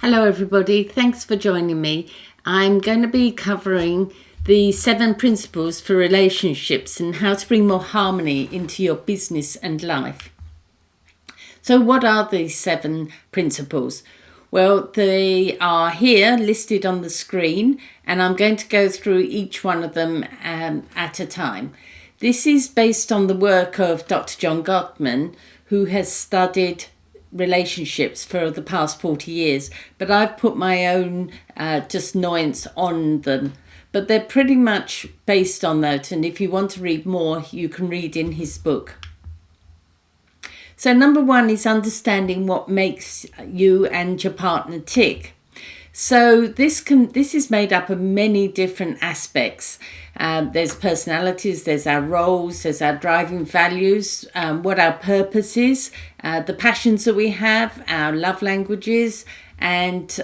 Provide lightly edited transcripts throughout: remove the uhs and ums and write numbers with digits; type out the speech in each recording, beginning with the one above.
Hello everybody, thanks for joining me. I'm going to be covering the 7 principles for relationships and how to bring more harmony into your business and life. So what are these 7 principles? Well, they are here listed on the screen and I'm going to go through each one of them at a time. This is based on the work of Dr. John Gottman, who has studied relationships for the past 40 years, but I've put my own just nuance on them, but they're pretty much based on that, and if you want to read more you can read in his book. So number 1 is understanding what makes you and your partner tick. So this is made up of many different aspects. There's personalities, there's our roles, there's our driving values, what our purpose is, the passions that we have, our love languages, and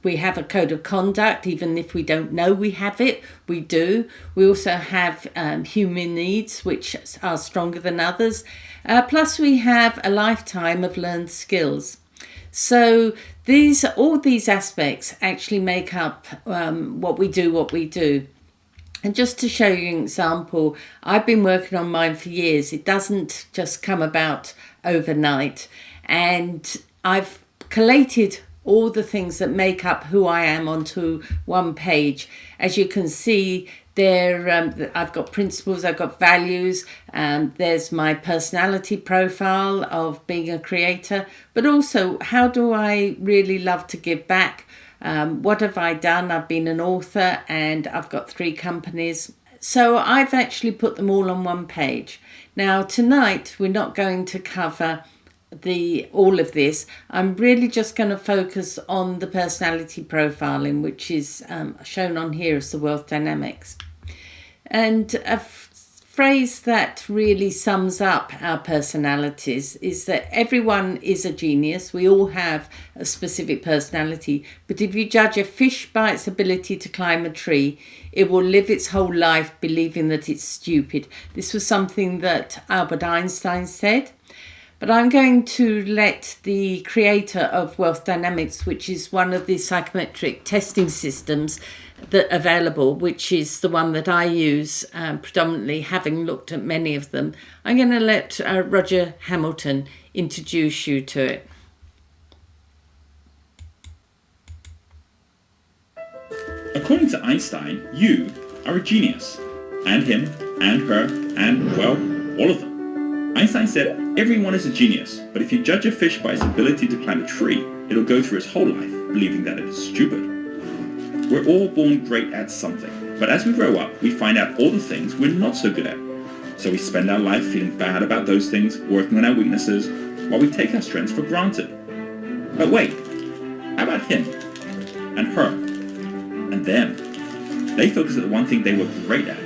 we have a code of conduct. Even if we don't know we have it, we do. We also have human needs, which are stronger than others. Plus we have a lifetime of learned skills. So all these aspects actually make up what we do. And just to show you an example, I've been working on mine for years. It doesn't just come about overnight. And I've collated all the things that make up who I am onto one page. As you can see there, I've got principles, I've got values, there's my personality profile of being a creator, but also how do I really love to give back? What have I done? I've been an author and I've got 3 companies. So I've actually put them all on one page. Now tonight we're not going to cover all of this. I'm really just going to focus on the personality profiling, which is shown on here as the wealth dynamics. And a phrase that really sums up our personalities is that everyone is a genius. We all have a specific personality, but if you judge a fish by its ability to climb a tree, it will live its whole life believing that it's stupid. This was something that Albert Einstein said. But I'm going to let the creator of Wealth Dynamics, which is one of the psychometric testing systems that available, which is the one that I use predominantly, having looked at many of them. I'm going to let Roger Hamilton introduce you to it. According to Einstein, you are a genius. And him, and her, and, well, all of them. Einstein said everyone is a genius, but if you judge a fish by its ability to climb a tree, it'll go through its whole life believing that it is stupid. We're all born great at something, but as we grow up, we find out all the things we're not so good at. So we spend our life feeling bad about those things, working on our weaknesses, while we take our strengths for granted. But wait, how about him, and her, and them? They focused on the one thing they were great at.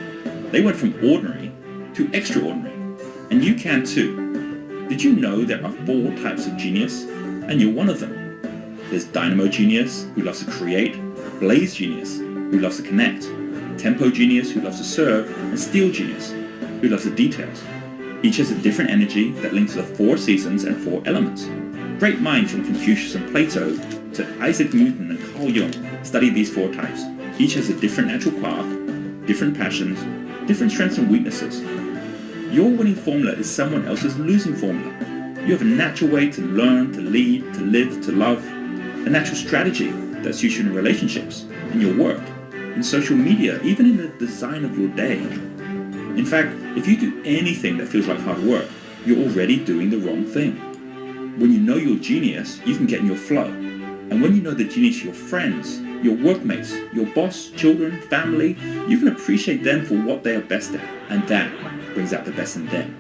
They went from ordinary to extraordinary. And you can too. Did you know there are 4 types of genius? And you're one of them. There's dynamo genius, who loves to create, blaze genius, who loves to connect, tempo genius, who loves to serve, and steel genius, who loves the details. Each has a different energy that links to the 4 seasons and 4 elements. Great minds from Confucius and Plato to Isaac Newton and Carl Jung studied these 4 types. Each has a different natural path, different passions, different strengths and weaknesses. Your winning formula is someone else's losing formula. You have a natural way to learn, to lead, to live, to love. A natural strategy that suits you in relationships, in your work, in social media, even in the design of your day. In fact, if you do anything that feels like hard work, you're already doing the wrong thing. When you know your genius, you can get in your flow. And when you know the genius of your friends, your workmates, your boss, children, family, you can appreciate them for what they are best at, and that brings out the best in them.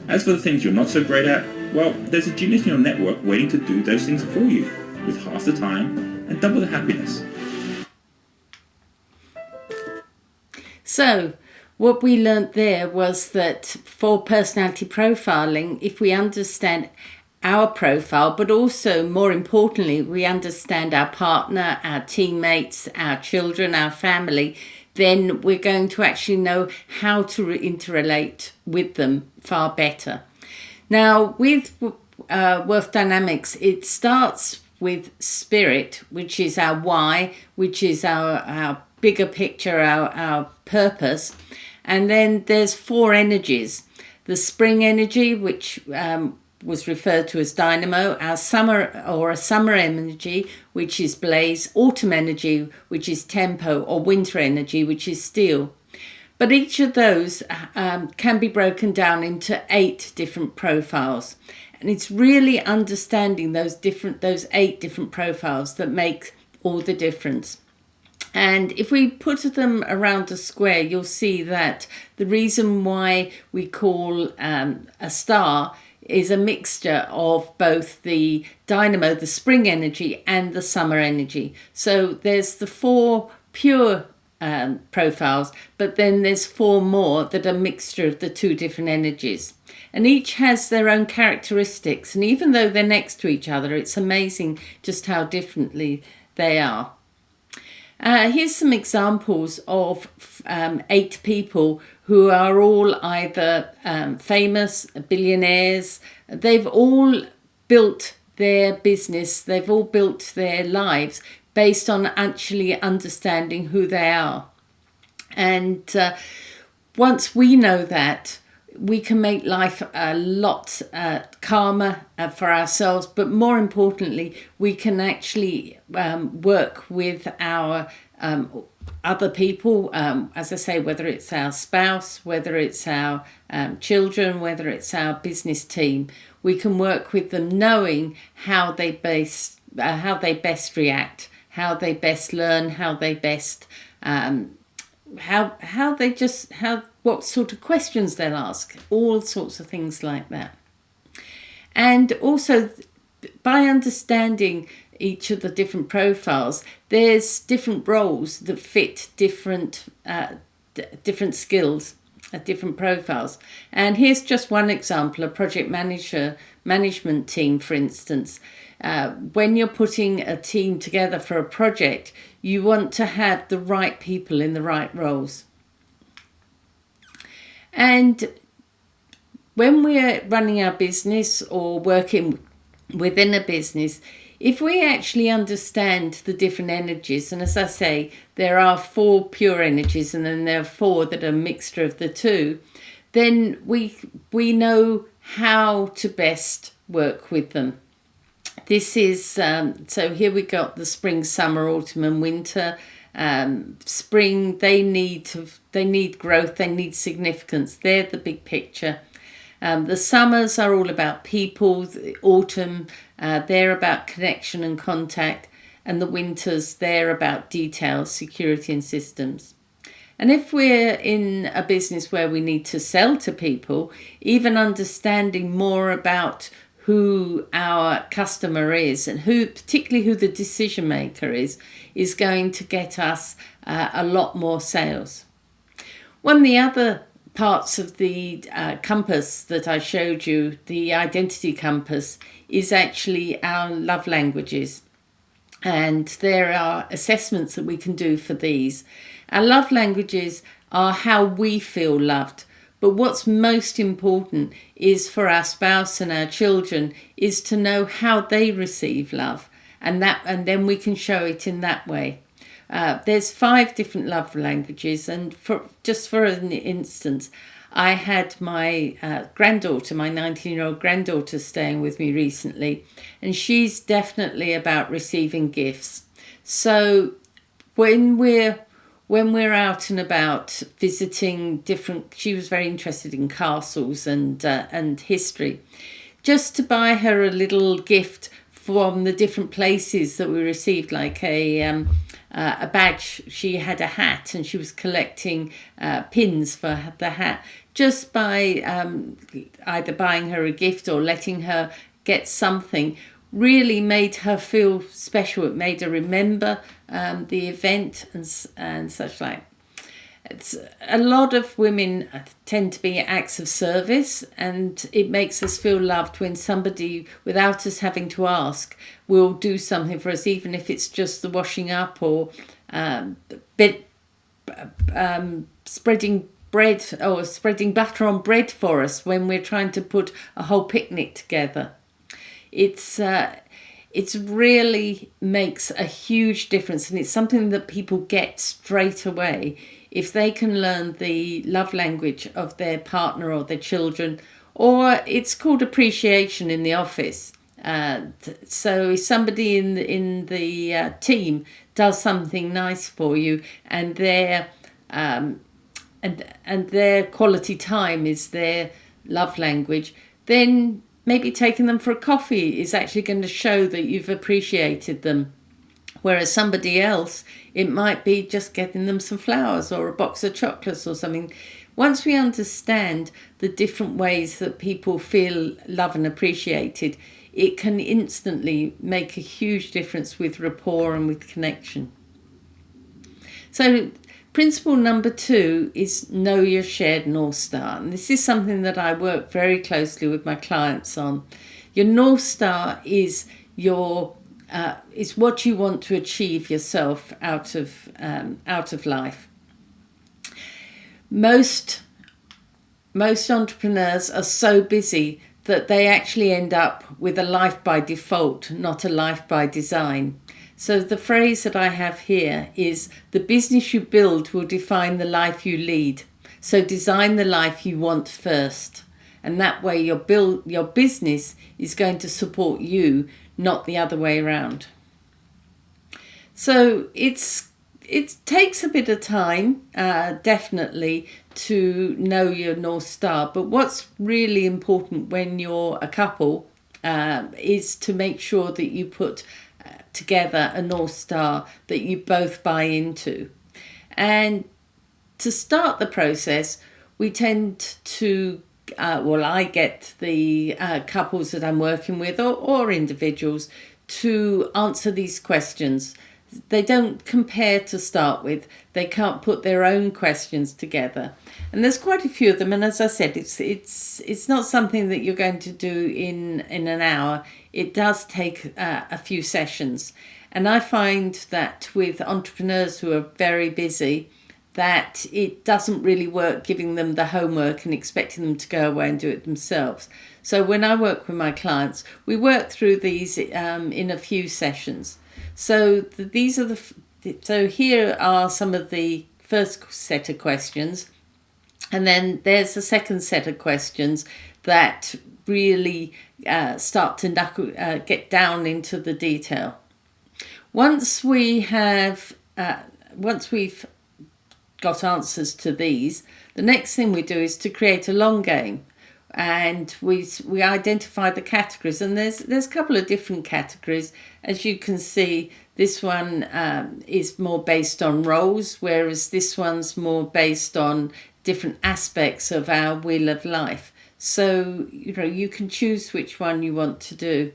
As for the things you're not so great at, well, there's a genius in your network waiting to do those things for you, with half the time and double the happiness. So, what we learnt there was that for personality profiling, if we understand our profile, but also more importantly, we understand our partner, our teammates, our children, our family, then we're going to actually know how to interrelate with them far better. Now, with Wealth Dynamics, it starts with spirit, which is our why, which is our bigger picture, our purpose. And then there's 4 energies. The spring energy, which was referred to as dynamo, our summer or a summer energy, which is blaze, autumn energy, which is tempo, or winter energy, which is steel. But each of those can be broken down into 8 different profiles. And it's really understanding those 8 different profiles that make all the difference. And if we put them around a square, you'll see that the reason why we call a star is a mixture of both the dynamo, the spring energy, and the summer energy. So there's the 4 pure profiles, but then there's 4 more that are a mixture of the 2 different energies. And each has their own characteristics. And even though they're next to each other, it's amazing just how differently they are. Here's some examples of 8 people who are all either famous, billionaires. They've all built their business, they've all built their lives based on actually understanding who they are. And once we know that, we can make life a lot calmer for ourselves, but more importantly, we can actually work with our other people, as I say, whether it's our spouse, whether it's our children, whether it's our business team. We can work with them knowing how they best react, how they best learn, how they best what sort of questions they'll ask, all sorts of things like that. And also, by understanding each of the different profiles, there's different roles that fit different skills, different profiles. And here's just one example: a project management team, for instance. When you're putting a team together for a project, you want to have the right people in the right roles. And when we're running our business or working within a business, if we actually understand the different energies, and as I say, there are 4 pure energies and then there are 4 that are a mixture of the 2, then we know how to best work with them. This is, so here we got the spring, summer, autumn and winter. Spring, they need growth, they need significance. They're the big picture. The summers are all about people. The autumn, they're about connection and contact. And the winters, they're about details, security and systems. And if we're in a business where we need to sell to people, even understanding more about who our customer is and particularly who the decision maker is going to get us a lot more sales. One of the other parts of the compass that I showed you, the identity compass, is actually our love languages. And there are assessments that we can do for these. Our love languages are how we feel loved. But what's most important is for our spouse and our children is to know how they receive love, and then we can show it in that way. There's 5 different love languages, and for an instance, I had my granddaughter, my 19-year-old granddaughter, staying with me recently, and she's definitely about receiving gifts. So when we're out and about visiting she was very interested in castles and history, just to buy her a little gift from the different places that we received, like a badge. She had a hat and she was collecting pins for the hat. Just by either buying her a gift or letting her get something really made her feel special. It made her remember the event and such like. It's a lot of women tend to be acts of service, and it makes us feel loved when somebody, without us having to ask, will do something for us, even if it's just the washing up or spreading bread or spreading butter on bread for us when we're trying to put a whole picnic together. It's It really makes a huge difference, and it's something that people get straight away if they can learn the love language of their partner or their children, or it's called appreciation in the office. So if somebody in the team does something nice for you, and their and their quality time is their love language, then maybe taking them for a coffee is actually going to show that you've appreciated them. Whereas somebody else, it might be just getting them some flowers or a box of chocolates or something. Once we understand the different ways that people feel loved and appreciated, it can instantly make a huge difference with rapport and with connection. So principle number 2 is know your shared North Star. And this is something that I work very closely with my clients on. Your North Star is is what you want to achieve yourself out of life. Most entrepreneurs are so busy that they actually end up with a life by default, not a life by design. So the phrase that I have here is, the business you build will define the life you lead. So design the life you want first. And that way your business is going to support you, not the other way around. So it takes a bit of time, definitely, to know your North Star. But what's really important when you're a couple is to make sure that you put together a North Star that you both buy into. And to start the process, we tend to, I get the couples that I'm working with or individuals to answer these questions. They don't compare to start with. They can't put their own questions together. And there's quite a few of them. And as I said, it's not something that you're going to do in an hour. It does take a few sessions. And I find that with entrepreneurs who are very busy, that it doesn't really work giving them the homework and expecting them to go away and do it themselves. So when I work with my clients, we work through these in a few sessions. So so here are some of the first set of questions, and then there's the second set of questions that really start to get down into the detail. Once we've got answers to these, the next thing we do is to create a long game. And we identify the categories, and there's a couple of different categories. As you can see, this one is more based on roles, whereas this one's more based on different aspects of our wheel of life. So you can choose which one you want to do.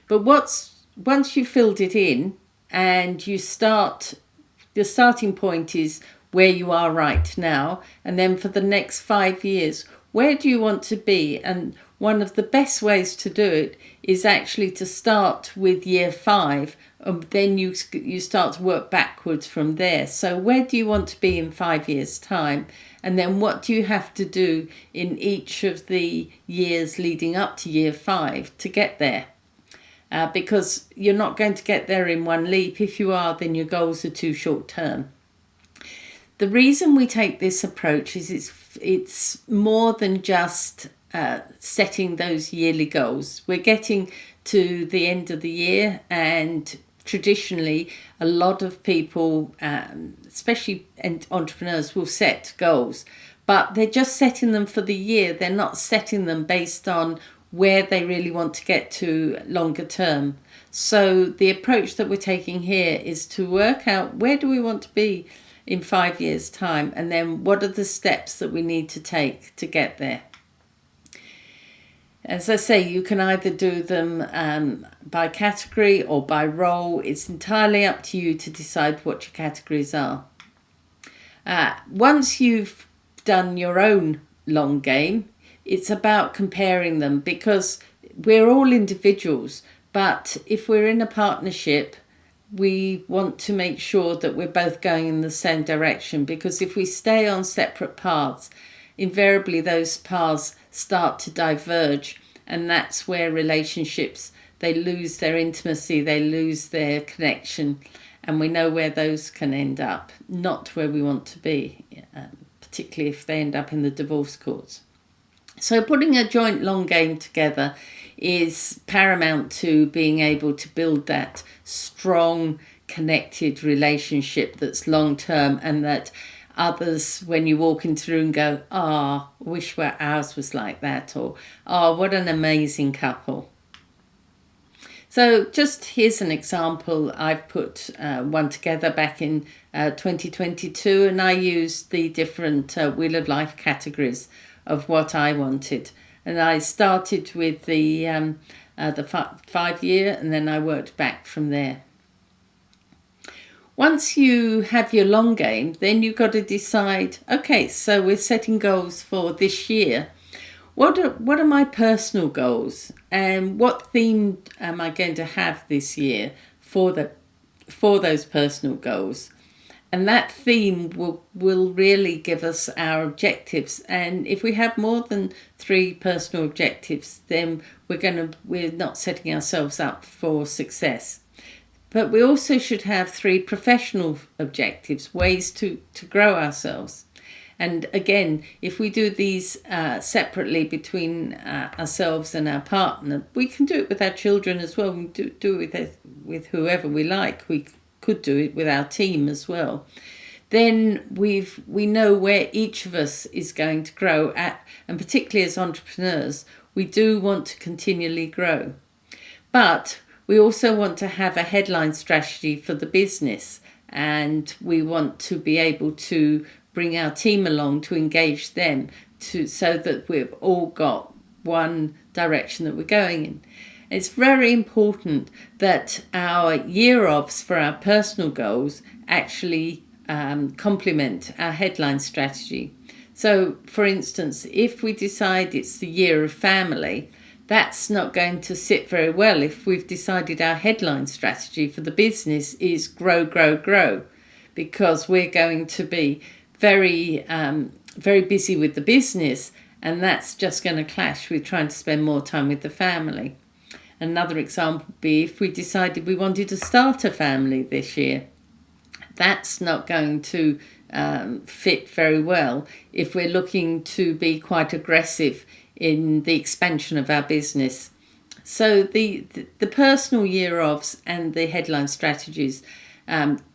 But once you've filled it in and you start, the starting point is where you are right now, and then for the next 5 years, where do you want to be? And one of the best ways to do it is actually to start with year 5, and then you start to work backwards from there. So where do you want to be in 5 years' time? And then what do you have to do in each of the years leading up to year 5 to get there? Because you're not going to get there in one leap. If you are, then your goals are too short term. The reason we take this approach is it's more than just setting those yearly goals. We're getting to the end of the year, and traditionally a lot of people, especially entrepreneurs, will set goals, but they're just setting them for the year. They're not setting them based on where they really want to get to longer term. So the approach that we're taking here is to work out, where do we want to be in 5 years' time, and then what are the steps that we need to take to get there. As I say, you can either do them by category or by role. It's entirely up to you to decide what your categories are. Once you've done your own long game, it's about comparing them, because we're all individuals, but if we're in a partnership, we want to make sure that we're both going in the same direction, because if we stay on separate paths, invariably those paths start to diverge, and that's where relationships, they lose their intimacy, they lose their connection, and we know where those can end up, not where we want to be, particularly if they end up in the divorce courts. So putting a joint long game together is paramount to being able to build that strong, connected relationship that's long term, and that others, when you walk into the room, go, wish where ours was like that, or what an amazing couple. So just here's an example. I've put one together back in 2022, and I used the different Wheel of Life categories of what I wanted. And I started with the 5 year, and then I worked back from there. Once you have your long game, then you've got to decide, okay, so we're setting goals for this year. What are my personal goals, and what theme am I going to have this year for those personal goals? And that theme will really give us our objectives. And if we have more than 3 personal objectives, then we're not setting ourselves up for success. But we also should have 3 professional objectives, ways to grow ourselves. And again, if we do these separately between ourselves and our partner, we can do it with our children as well. We do it with whoever we like. We could do it with our team as well. Then we know where each of us is going to grow at, and particularly as entrepreneurs, we do want to continually grow. But we also want to have a headline strategy for the business, and we want to be able to bring our team along to engage them so that we've all got one direction that we're going in. It's very important that our year-ofs for our personal goals actually complement our headline strategy. So, for instance, if we decide it's the year of family, that's not going to sit very well if we've decided our headline strategy for the business is grow, grow, grow, because we're going to be very busy with the business, and that's just going to clash with trying to spend more time with the family. Another example would be if we decided we wanted to start a family this year. That's not going to fit very well if we're looking to be quite aggressive in the expansion of our business. So the personal year-ofs and the headline strategies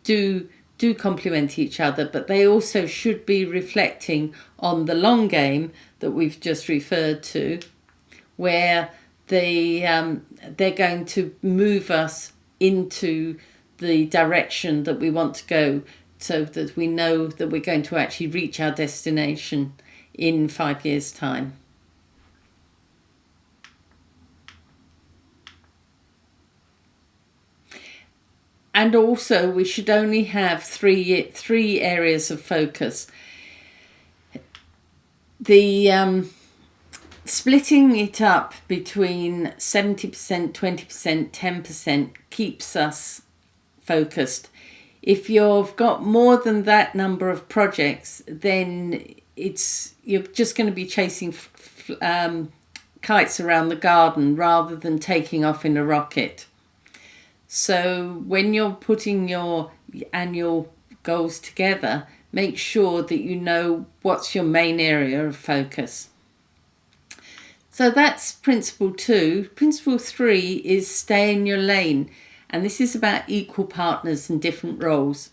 do complement each other, but they also should be reflecting on the long game that we've just referred to, where they're going to move us into the direction that we want to go, so that we know that we're going to actually reach our destination in 5 years' time. And also, we should only have three areas of focus. The splitting it up between 70%, 20%, 10% keeps us focused. If you've got more than that number of projects, then you're just going to be chasing kites around the garden rather than taking off in a rocket. So when you're putting your annual goals together, make sure that you know what's your main area of focus. So that's principle 2. Principle 3 is stay in your lane. And this is about equal partners and different roles.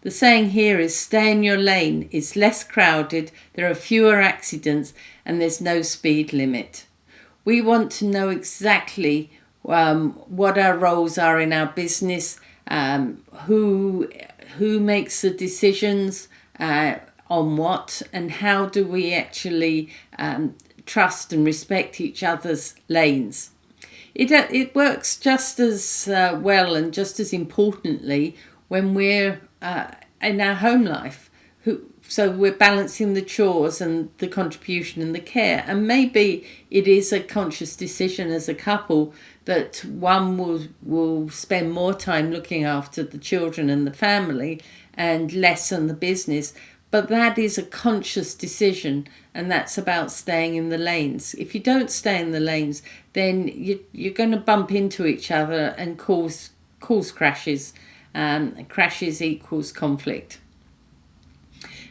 The saying here is stay in your lane. It's less crowded, there are fewer accidents, and there's no speed limit. We want to know exactly what our roles are in our business, who makes the decisions on what, and how do we actually trust and respect each other's lanes. It works just as well and just as importantly when we're in our home life. So we're balancing the chores and the contribution and the care. And maybe it is a conscious decision as a couple that one will spend more time looking after the children and the family and less on the business. But that is a conscious decision, and that's about staying in the lanes. If you don't stay in the lanes, then you're going to bump into each other and cause crashes. Crashes equals conflict.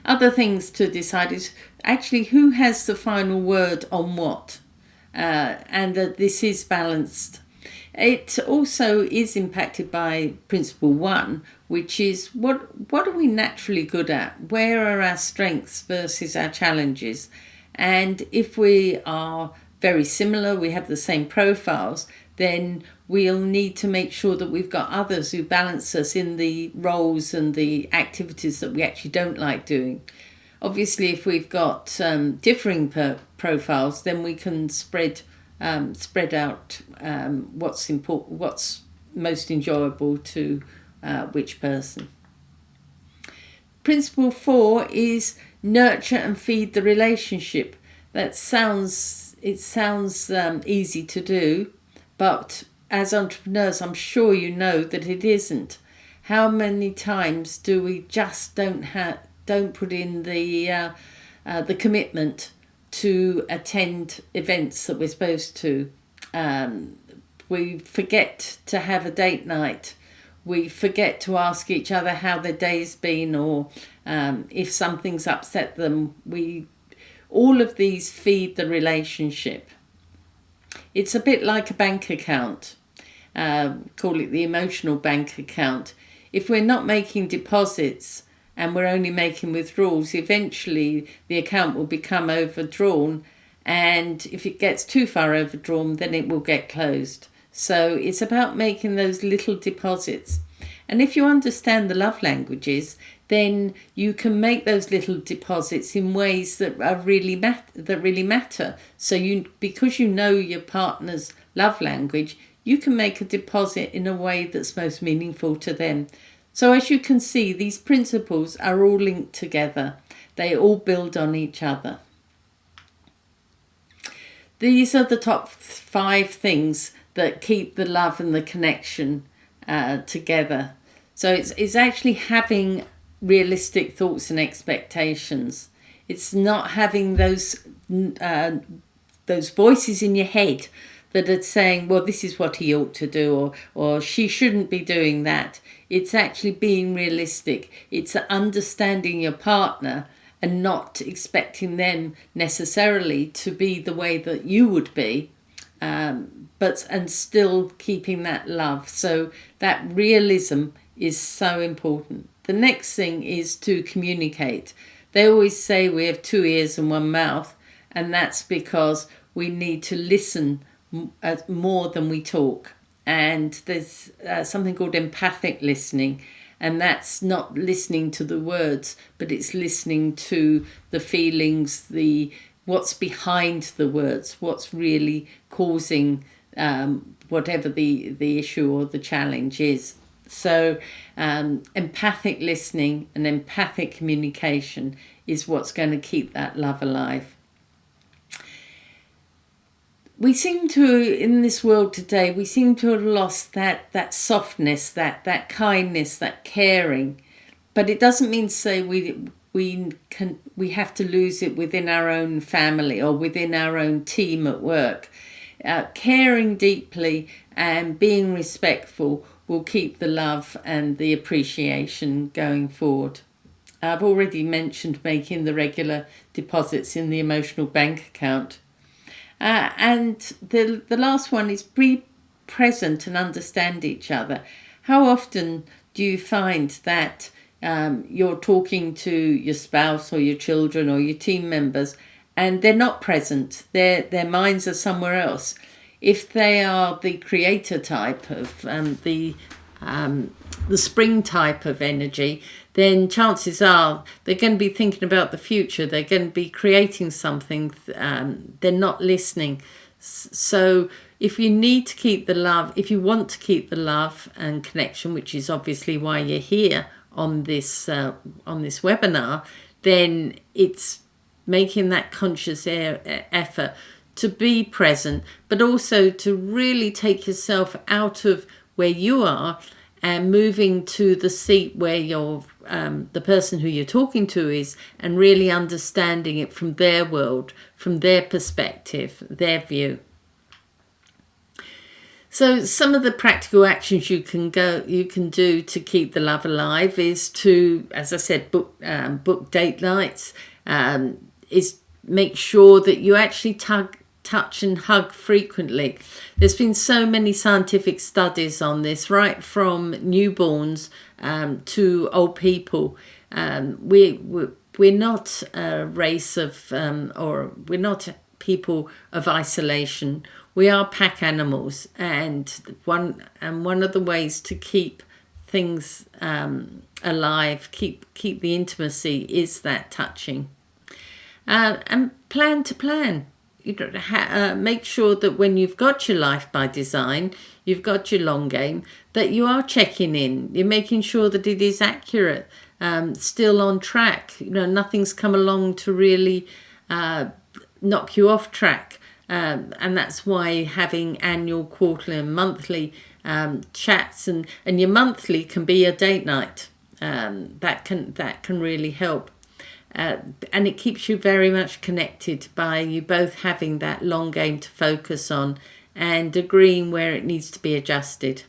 Other things to decide is actually who has the final word on what, and that this is balanced. It also is impacted by principle 1, which is what are we naturally good at? Where are our strengths versus our challenges? And if we are very similar, we have the same profiles, then we'll need to make sure that we've got others who balance us in the roles and the activities that we actually don't like doing. Obviously, if we've got differing profiles, then we can spread out what's important, what's most enjoyable to which person. Principle 4 is nurture and feed the relationship. It sounds easy to do, but as entrepreneurs, I'm sure you know that it isn't. How many times do we just don't put in the commitment to attend events that we're supposed to? We forget to have a date night. We forget to ask each other how their day's been, or if something's upset them. All of these feed the relationship. It's a bit like a bank account. Call it the emotional bank account. If we're not making deposits and we're only making withdrawals, eventually the account will become overdrawn, and if it gets too far overdrawn, then it will get closed. So it's about making those little deposits. And if you understand the love languages, then you can make those little deposits in ways that are really matter. So because you know your partner's love language, you can make a deposit in a way that's most meaningful to them. So as you can see, these principles are all linked together. They all build on each other. These are the top 5 things that keep the love and the connection together. So it's actually having realistic thoughts and expectations. It's not having those voices in your head that are saying, well, this is what he ought to do, or she shouldn't be doing that. It's actually being realistic. It's understanding your partner and not expecting them necessarily to be the way that you would be, and still keeping that love. So that realism is so important. The next thing is to communicate. They always say we have 2 ears and 1 mouth, and that's because we need to listen more than we talk. And there's something called empathic listening, and that's not listening to the words, but it's listening to the feelings, what's behind the words, what's really causing whatever the issue or the challenge is. So empathic listening and empathic communication is what's going to keep that love alive. We seem to, in this world today, we seem to have lost that softness, that kindness, that caring. But it doesn't mean to say we have to lose it within our own family or within our own team at work. Caring deeply and being respectful will keep the love and the appreciation going forward. I've already mentioned making the regular deposits in the emotional bank account. And the last one is be present and understand each other. How often do you find that you're talking to your spouse or your children or your team members and they're not present? Their minds are somewhere else. If they are the creator type of the spring type of energy, then chances are they're going to be thinking about the future. They're going to be creating something. They're not listening. So if you need to keep the love, if you want to keep the love and connection, which is obviously why you're here on this webinar, then it's making that conscious effort to be present, but also to really take yourself out of where you are and moving to the seat where you're the person who you're talking to is, and really understanding it from their world, from their perspective, their view. So some of the practical actions you can do to keep the love alive is to, as I said, book date nights. Is make sure that you actually touch and hug frequently. There's been so many scientific studies on this, right from newborns to old people. We're not a race of, or we're not people of isolation. We are pack animals, and one of the ways to keep things alive, keep the intimacy, is that touching. And plan to plan. You make sure that when you've got your life by design, you've got your long game, that you are checking in. You're making sure that it is accurate, still on track. Nothing's come along to really knock you off track. And that's why having annual, quarterly and monthly chats, and your monthly can be a date night. That can really help. And it keeps you very much connected by you both having that long game to focus on and agreeing where it needs to be adjusted.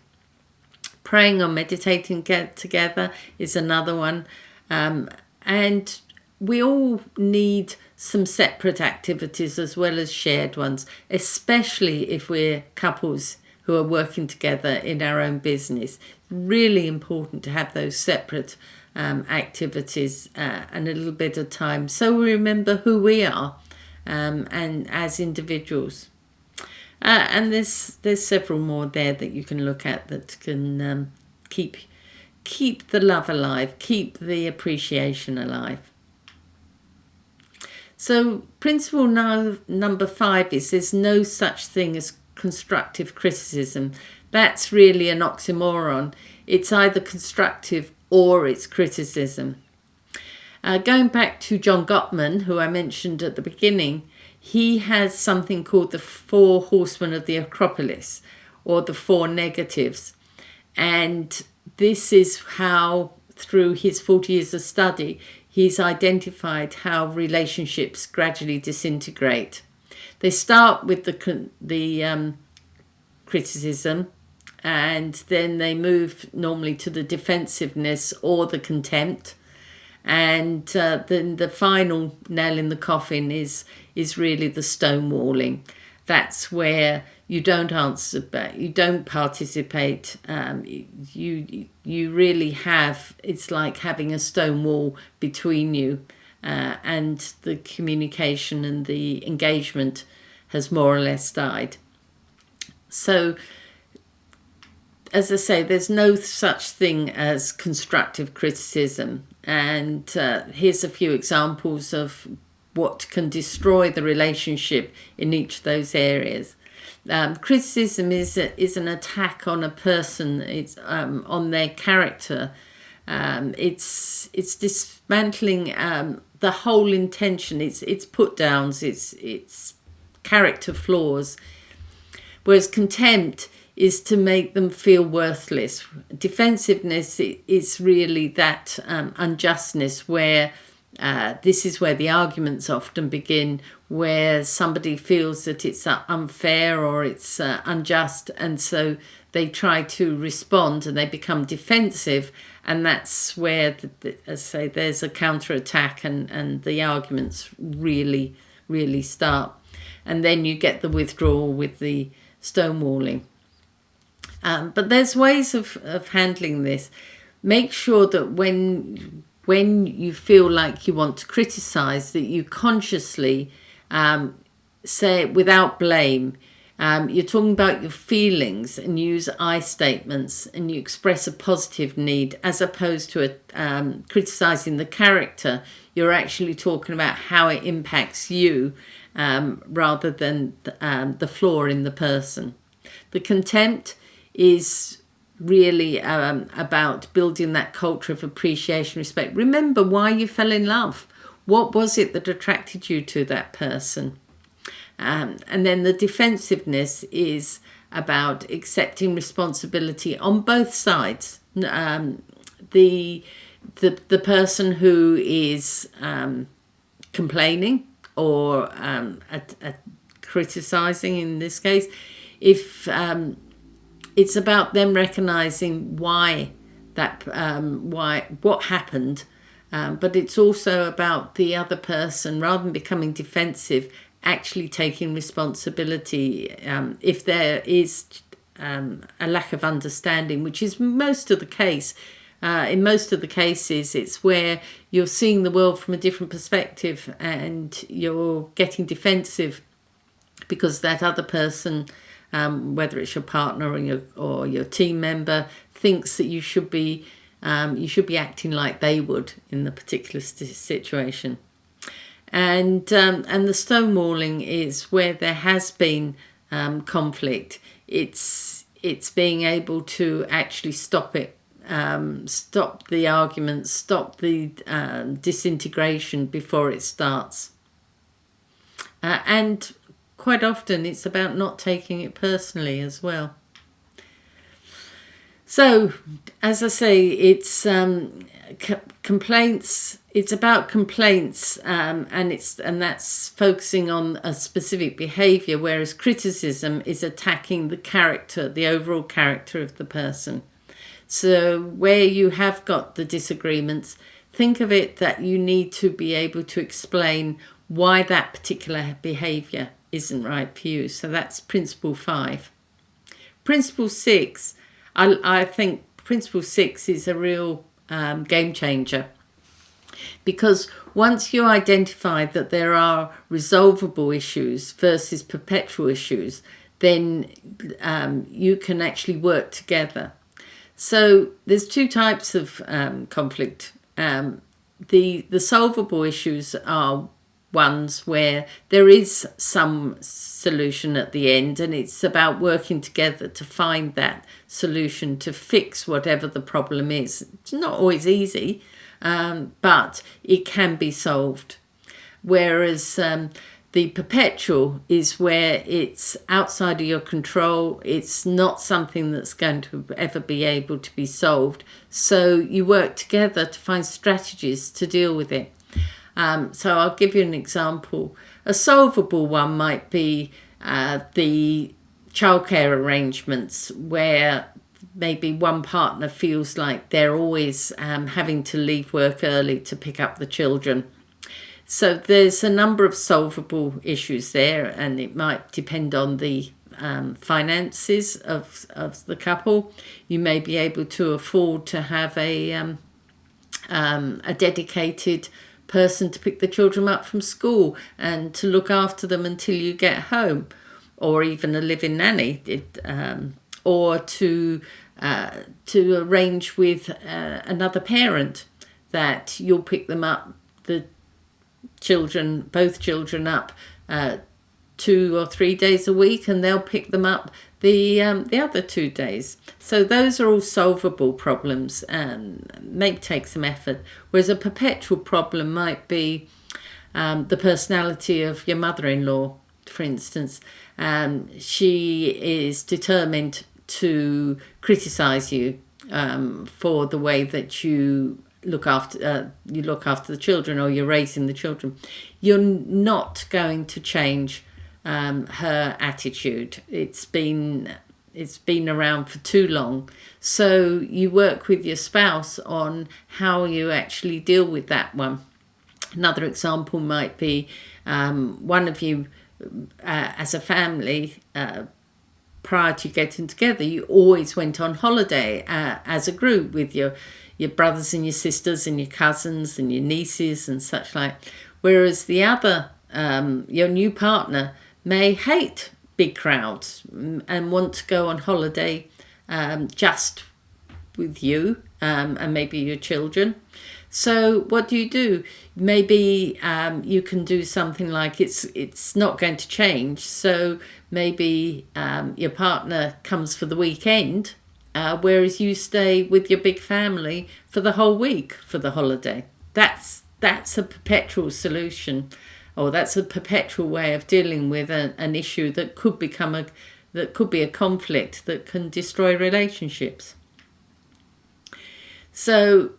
Praying or meditating together is another one. And we all need some separate activities as well as shared ones, especially if we're couples who are working together in our own business. Really important to have those separate activities and a little bit of time, so we remember who we are and as individuals. And there's several more there that you can look at that can keep the love alive, keep the appreciation alive. So principle number 5 is there's no such thing as constructive criticism. That's really an oxymoron. It's either constructive or it's criticism. Going back to John Gottman, who I mentioned at the beginning, he has something called the 4 horsemen of the Acropolis, or the 4 negatives. And this is how, through his 40 years of study, he's identified how relationships gradually disintegrate. They start with the criticism, and then they move normally to the defensiveness or the contempt, and then the final nail in the coffin is really the stonewalling. That's where you don't answer back, you don't participate, you really have, it's like having a stone wall between you, and the communication and the engagement has more or less died. So, as I say, there's no such thing as constructive criticism. And here's a few examples of what can destroy the relationship in each of those areas. Criticism is an attack on a person. It's on their character. It's dismantling the whole intention. It's put downs. It's character flaws. Whereas contempt is to make them feel worthless. Defensiveness is really that unjustness, where this is where the arguments often begin, where somebody feels that it's unfair or it's unjust, and so they try to respond and they become defensive, and that's where, as I say, there's a counterattack and the arguments really, really start. And then you get the withdrawal with the stonewalling. But there's ways of handling this. Make sure that when you feel like you want to criticize, that you consciously say it without blame. You're talking about your feelings and use I statements, and you express a positive need, as opposed to criticizing the character. You're actually talking about how it impacts you, rather than the flaw in the person. The contempt is really about building that culture of appreciation, respect. Remember why you fell in love. What was it that attracted you to that person? And then the defensiveness is about accepting responsibility on both sides. The person who is complaining or criticizing in this case, if it's about them recognizing why what happened, but it's also about the other person, rather than becoming defensive, actually taking responsibility. If there is a lack of understanding, which is most of the case, in most of the cases, it's where you're seeing the world from a different perspective and you're getting defensive because that other person, whether it's your partner or your team member, thinks that you should be acting like they would in the particular situation. And the stonewalling is where there has been conflict. It's being able to actually stop it. Stop the arguments, stop the disintegration before it starts. And quite often it's about not taking it personally as well. So, as I say, it's complaints. It's about complaints, and that's focusing on a specific behaviour, whereas criticism is attacking the character, the overall character of the person. So where you have got the disagreements, think of it that you need to be able to explain why that particular behaviour isn't right for you. So that's principle 5. Principle 6, I think principle 6 is a real game changer, because once you identify that there are resolvable issues versus perpetual issues, then you can actually work together. So there's 2 types of conflict. The solvable issues are ones where there is some solution at the end, and it's about working together to find that solution to fix whatever the problem is. It's not always easy, but it can be solved. Whereas the perpetual is where it's outside of your control. It's not something that's going to ever be able to be solved. So you work together to find strategies to deal with it. So I'll give you an example. A solvable one might be the childcare arrangements, where maybe one partner feels like they're always having to leave work early to pick up the children. So there's a number of solvable issues there, and it might depend on the finances of the couple. You may be able to afford to have a dedicated person to pick the children up from school and to look after them until you get home, or even a live-in nanny, or to arrange with another parent that you'll pick them up, both children up 2 or 3 days a week, and they'll pick them up the other 2 days. So those are all solvable problems and may take some effort. Whereas a perpetual problem might be the personality of your mother-in-law, for instance. She is determined to criticise you for the way that you look after the children, or you're raising the children. You're not going to change her attitude. It's been around for too long. So you work with your spouse on how you actually deal with that one. Another example might be one of you as a family, prior to getting together, you always went on holiday as a group with your brothers and your sisters and your cousins and your nieces and such like. Whereas the other, your new partner, may hate big crowds and want to go on holiday just with you and maybe your children. So what do? Maybe you can do something like it's not going to change. So maybe your partner comes for the weekend, whereas you stay with your big family for the whole week for the holiday. That's a perpetual solution, or that's a perpetual way of dealing with an issue that could become that could be a conflict that can destroy relationships. So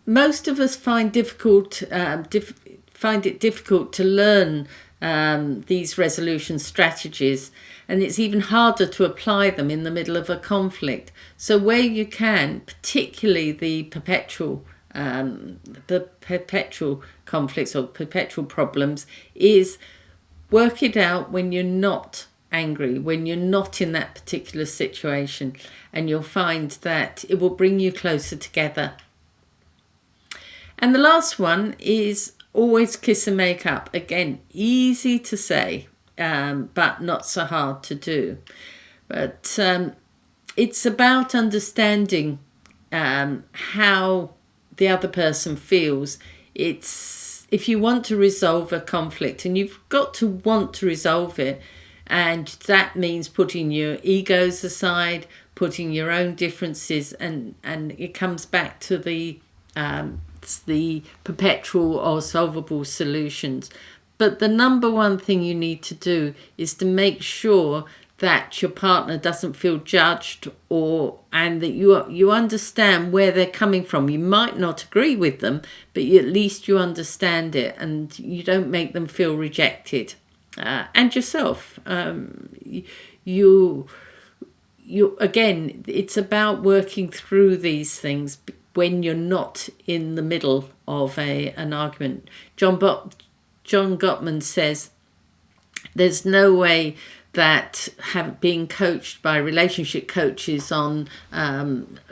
most of us find it difficult to learn these resolution strategies, and it's even harder to apply them in the middle of a conflict. So where you can, particularly the perpetual conflicts or perpetual problems, is work it out when you're not angry, when you're not in that particular situation, and you'll find that it will bring you closer together. And the last one is always kiss and make up. Again, easy to say, but not so hard to do. But it's about understanding how the other person feels. If you want to resolve a conflict, and you've got to want to resolve it, and that means putting your egos aside, putting your own differences, and it comes back to the perpetual or solvable solutions. But the number one thing you need to do is to make sure that your partner doesn't feel judged, and that you understand where they're coming from. You might not agree with them, but at least you understand it, and you don't make them feel rejected. And yourself, you again, it's about working through these things when you're not in the middle of an argument. John Gottman says there's no way that being coached by relationship coaches on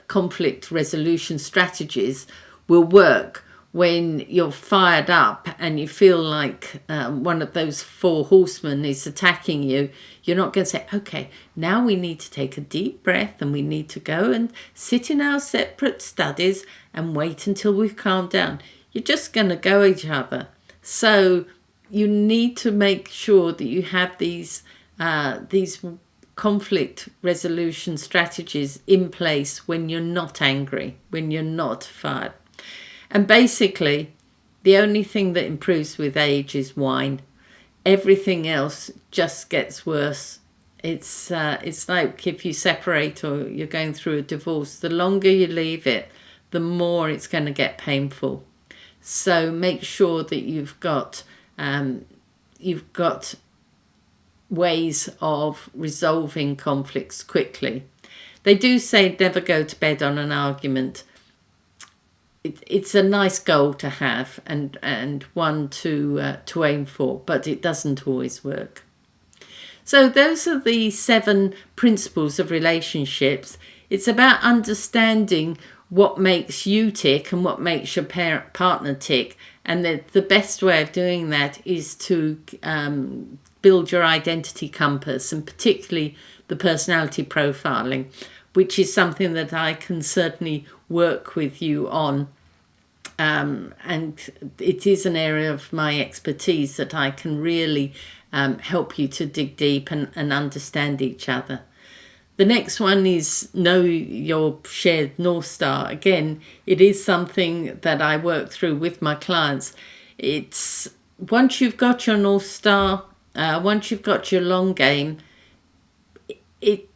conflict resolution strategies will work when you're fired up and you feel like one of those four horsemen is attacking you. You're not going to say, okay, now we need to take a deep breath and we need to go and sit in our separate studies and wait until we've calmed down. You're just going to go at each other. So you need to make sure that you have these conflict resolution strategies in place when you're not angry, when you're not fired. And basically, the only thing that improves with age is wine. Everything else just gets worse. It's like if you separate or you're going through a divorce, the longer you leave it, the more it's going to get painful. So make sure that you've got ways of resolving conflicts quickly. They do say never go to bed on an argument. It's a nice goal to have and one to aim for, but it doesn't always work. So those are the 7 principles of relationships. It's about understanding what makes you tick and what makes your partner tick, and the best way of doing that is to build your identity compass, and particularly the personality profiling, which is something that I can certainly work with you on. And it is an area of my expertise that I can really help you to dig deep and understand each other. The next one is know your shared North Star. Again, it is something that I work through with my clients. It's once you've got your North Star, once you've got your long game, it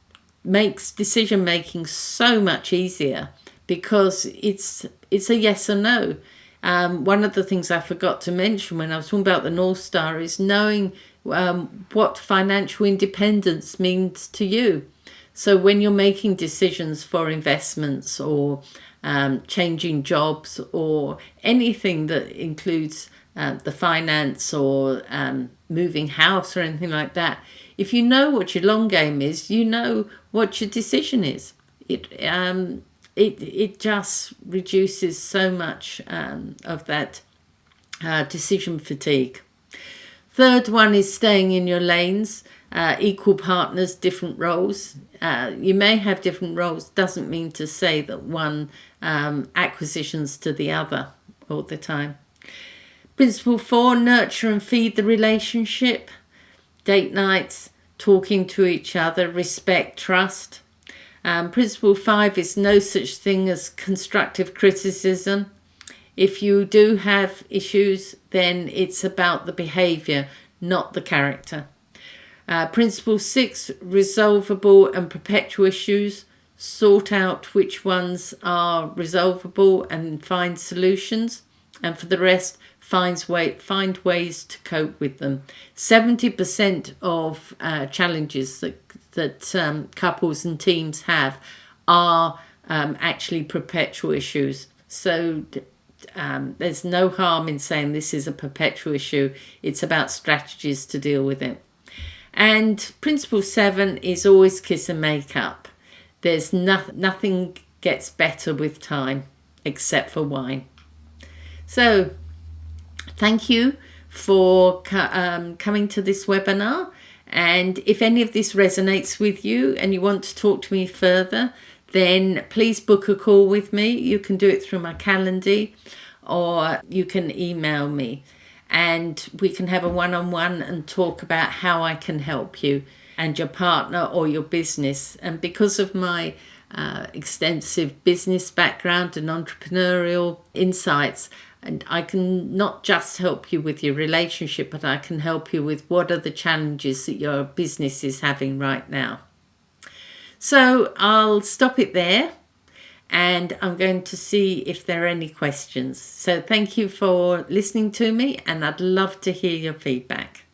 makes decision making so much easier, because it's a yes or no. One of the things I forgot to mention when I was talking about the North Star is knowing what financial independence means to you. So when you're making decisions for investments or changing jobs or anything that includes the finance or moving house or anything like that, if you know what your long game is, you know what your decision is. It just reduces so much of that decision fatigue. Third one is staying in your lanes. Equal partners, different roles. You may have different roles, doesn't mean to say that one acquisitions to the other all the time. Principle 4, nurture and feed the relationship. Date nights, talking to each other, respect, trust. Principle 5 is no such thing as constructive criticism. If you do have issues, then it's about the behaviour, not the character. Principle 6, resolvable and perpetual issues. Sort out which ones are resolvable and find solutions. And for the rest, find ways to cope with them. 70% of challenges that couples and teams have are actually perpetual issues. So there's no harm in saying this is a perpetual issue. It's about strategies to deal with it. And principle 7 is always kiss and make up. There's nothing gets better with time except for wine. So thank you for coming to this webinar. And if any of this resonates with you and you want to talk to me further, then please book a call with me. You can do it through my calendar or you can email me. And we can have a one-on-one and talk about how I can help you and your partner or your business. And because of my extensive business background and entrepreneurial insights, and I can not just help you with your relationship, but I can help you with what are the challenges that your business is having right now. So I'll stop it there. And I'm going to see if there are any questions. So thank you for listening to me, and I'd love to hear your feedback.